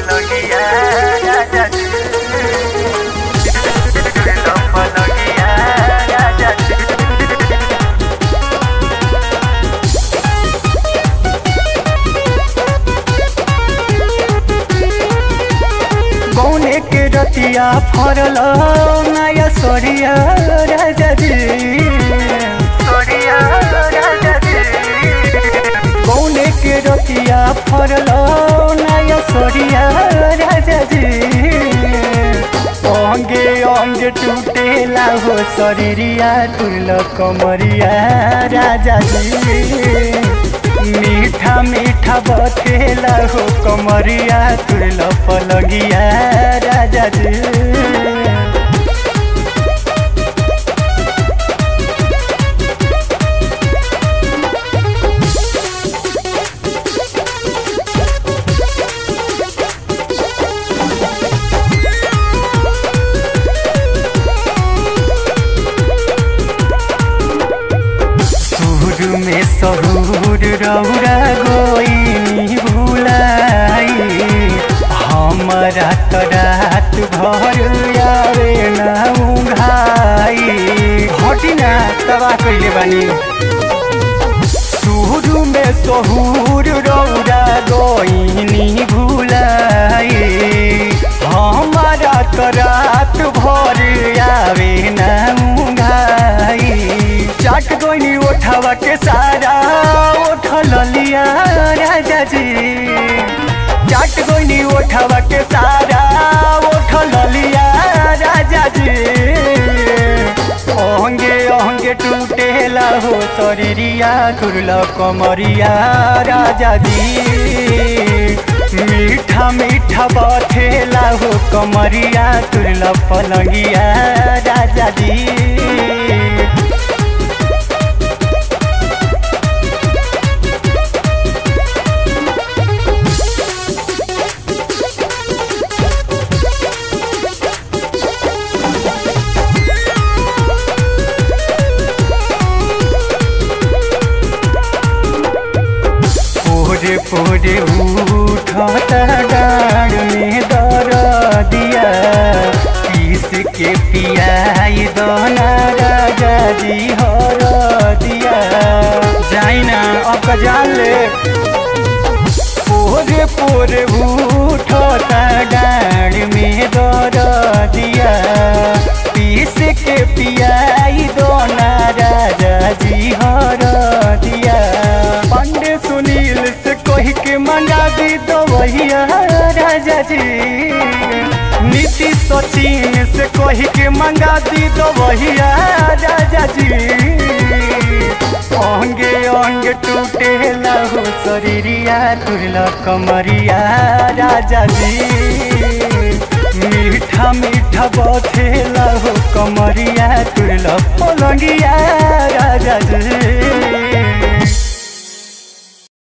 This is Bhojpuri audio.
पलंगिया राजा जी तुरला पलंगिया राजा जी। गौने के रतिया फरल नया सरिया राजा जी सरिया राजा जी। गौने के रतिया फरल नया सरिया राजा जी। अंगे अंगे टूटेला हो शरीरिया तुरल कमरिया राजा जी। मीठा मीठा बथेला हो कमरिया तुरल पलंगिया राजा जी। में सहूर रौरा गोइनी भुलाई हमारा तो रात भर आवे ना उघाई हटी ना तबाह कैले बानी। शुरू में सहूर रौरा गोइनी भुलाई हमारा तो रात भर आवे ना उघाई। चाट गोइनी उठावा के सारा उठल लिया राजा जी। चाट गोइनी उठावा के सारा उठल लिया राजा जी। अंगे अंगे टूटेला हो शरीरिया तुरल कमरिया राजा जी। मीठा मीठा बथेला हो कमरिया तुरल पलंगिया राजा जी। पूरे उठता डाँड में दरदिया पीस के पियाई दोना राजा जी हरदिया जाइना अब जान ले। पूरे पूरे उठता डाँड में दरदिया पीस के पियाई दोना राजा जी हरदिया। पांडे सुनील से कही के मंगा दी दवैया राजा जी। नीति सचिन से कही के मंगा दी दवैया राजा जी। अंगे अंगे टूटेला हो शरीरिया तुरल कमरिया राजा जी। मीठा मीठा बथेला हो कमरिया तुरल पलंगिया राजा जी।